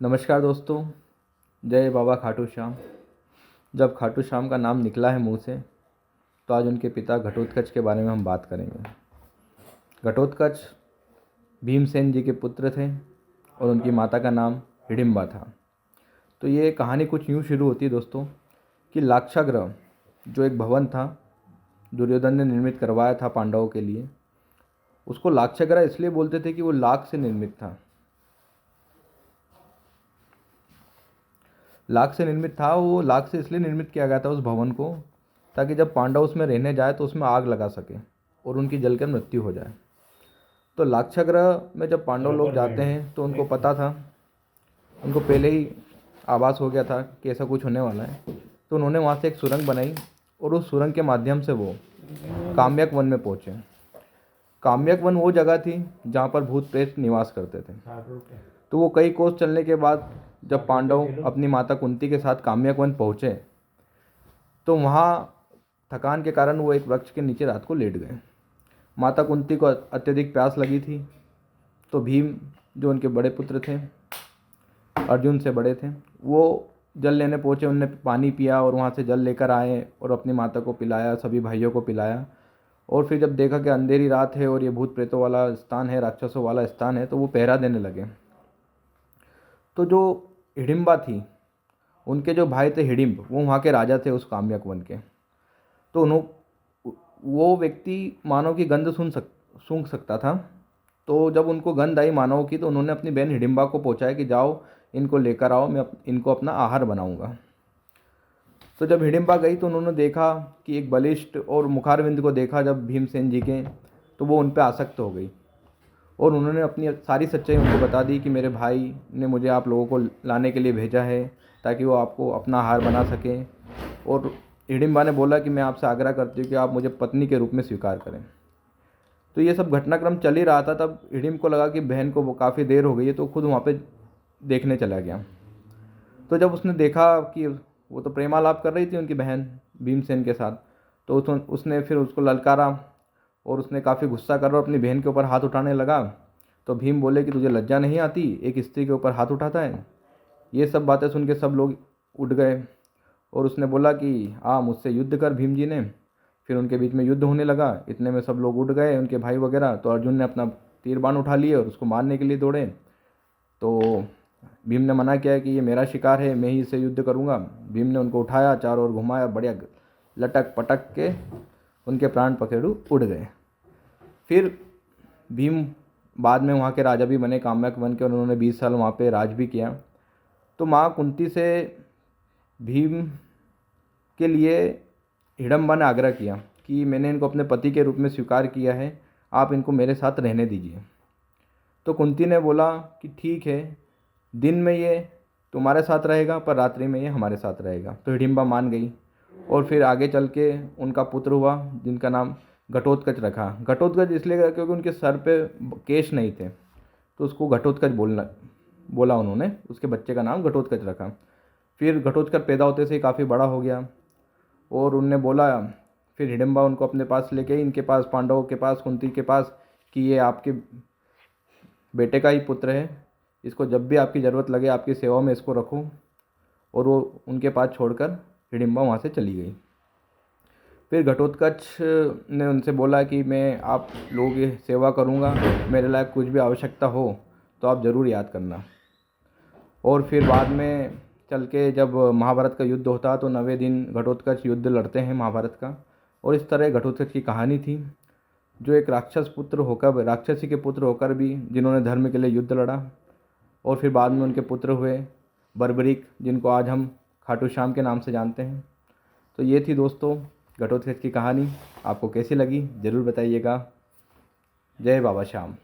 नमस्कार दोस्तों। जय बाबा खाटू श्याम। जब खाटू श्याम का नाम निकला है मुंह से तो आज उनके पिता घटोत्कच के बारे में हम बात करेंगे। घटोत्कच भीमसेन जी के पुत्र थे और उनकी माता का नाम हिडिंबा था। तो ये कहानी कुछ यूँ शुरू होती है दोस्तों कि लाक्षागृह जो एक भवन था, दुर्योधन ने निर्मित करवाया था पांडवों के लिए। उसको लाक्षागृह इसलिए बोलते थे कि वो लाख से निर्मित था। वो लाख से इसलिए निर्मित किया गया था उस भवन को, ताकि जब पांडव उसमें रहने जाए तो उसमें आग लगा सके और उनकी जलकर मृत्यु हो जाए। तो लाक्षागृह में जब पांडव लोग जाते हैं तो उनको पता था, उनको पहले ही आभास हो गया था कि ऐसा कुछ होने वाला है। तो उन्होंने वहाँ से एक सुरंग बनाई और उस सुरंग के माध्यम से वो काम्यक वन में पहुँचे। काम्यक वन वो जगह थी जहाँ पर भूत प्रेत निवास करते थे। तो वो कई कोस चलने के बाद जब पांडव अपनी माता कुंती के साथ काम्यक वन पहुँचे तो वहाँ थकान के कारण वो एक वृक्ष के नीचे रात को लेट गए। माता कुंती को अत्यधिक प्यास लगी थी, तो भीम जो उनके बड़े पुत्र थे, अर्जुन से बड़े थे, वो जल लेने पहुँचे। उनने पानी पिया और वहाँ से जल लेकर आए और अपनी माता को पिलाया, सभी भाइयों को पिलाया। और फिर जब देखा कि अंधेरी रात है और ये भूत प्रेतों वाला स्थान है, राक्षसों वाला स्थान है, तो वो पहरा देने लगे। तो जो हिडिंबा थी, उनके जो भाई थे हिडिंब, वो वहाँ के राजा थे उस काम्यक वन के। तो वो व्यक्ति मानव की गंध सूंघ सकता था। तो जब उनको गंध आई मानव की, तो उन्होंने अपनी बहन हिडिंबा को पहुँचाया कि जाओ इनको लेकर आओ, मैं इनको अपना आहार बनाऊंगा। तो जब हिडिंबा गई तो उन्होंने देखा कि एक बलिष्ठ और मुखारविंद को देखा जब भीमसेन जी के, तो वो उन पर आसक्त हो गई और उन्होंने अपनी सारी सच्चाई उनको बता दी कि मेरे भाई ने मुझे आप लोगों को लाने के लिए भेजा है ताकि वो आपको अपना आहार बना सकें। और हिडिंबा ने बोला कि मैं आपसे आग्रह करती हूँ कि आप मुझे पत्नी के रूप में स्वीकार करें। तो ये सब घटनाक्रम चल ही रहा था। तब हिडिंब को लगा कि बहन को वो काफ़ी देर हो गई है, तो खुद वहाँ पे देखने चला गया। तो जब उसने देखा कि वो तो प्रेमालाप कर रही थी उनकी बहन भीमसेन के साथ, तो उसने फिर उसको ललकारा और उसने काफ़ी गुस्सा कर और अपनी बहन के ऊपर हाथ उठाने लगा। तो भीम बोले कि तुझे लज्जा नहीं आती, एक स्त्री के ऊपर हाथ उठाता है। ये सब बातें सुन के सब लोग उठ गए और उसने बोला कि मुझसे युद्ध कर भीम जी ने। फिर उनके बीच में युद्ध होने लगा। इतने में सब लोग उठ गए, उनके भाई वगैरह। तो अर्जुन ने अपना तीर बाण उठा लिए और उसको मारने के लिए दौड़े। तो भीम ने मना किया कि ये मेरा शिकार है, मैं ही इससे युद्ध करूँगा। भीम ने उनको उठाया, चारों ओर घुमाया, बढ़िया लटक पटक के उनके प्राण पखेरु उड़ गए। फिर भीम बाद में वहाँ के राजा भी बने काम्यक वन के, और उन्होंने 20 साल वहाँ पे राज भी किया। तो माँ कुंती से भीम के लिए हिडम्बा ने आग्रह किया कि मैंने इनको अपने पति के रूप में स्वीकार किया है, आप इनको मेरे साथ रहने दीजिए। तो कुंती ने बोला कि ठीक है, दिन में ये तुम्हारे साथ रहेगा पर रात्रि में ये हमारे साथ रहेगा। तो हिडिंबा मान गई और फिर आगे चल के उनका पुत्र हुआ जिनका नाम घटोत्कच रखा। घटोत्कच इसलिए रखा क्योंकि उनके सर पे केश नहीं थे, तो उसको घटोत्कच बोला उन्होंने, उसके बच्चे का नाम घटोत्कच रखा। फिर घटोत्कच पैदा होते से ही काफ़ी बड़ा हो गया और उनने बोला, फिर हिडिंबा उनको अपने पास लेके, इनके पास, पांडवों के पास, कुंती के पास, कि ये आपके बेटे का ही पुत्र है, इसको जब भी आपकी ज़रूरत लगे आपकी सेवा में इसको रखो। और वो उनके पास छोड़कर हिडिंबा वहाँ से चली गई। फिर घटोत्कच ने उनसे बोला कि मैं आप लोगों की सेवा करूँगा, मेरे लायक कुछ भी आवश्यकता हो तो आप ज़रूर याद करना। और फिर बाद में चल के जब महाभारत का युद्ध होता तो 9वें दिन घटोत्कच युद्ध लड़ते हैं महाभारत का। और इस तरह घटोत्कच की कहानी थी, जो एक राक्षसी के पुत्र होकर भी जिन्होंने धर्म के लिए युद्ध लड़ा। और फिर बाद में उनके पुत्र हुए बर्बरीक, जिनको आज हम खाटू श्याम के नाम से जानते हैं। तो ये थी दोस्तों घटोत्कच की कहानी। आपको कैसी लगी ज़रूर बताइएगा। जय बाबा श्याम।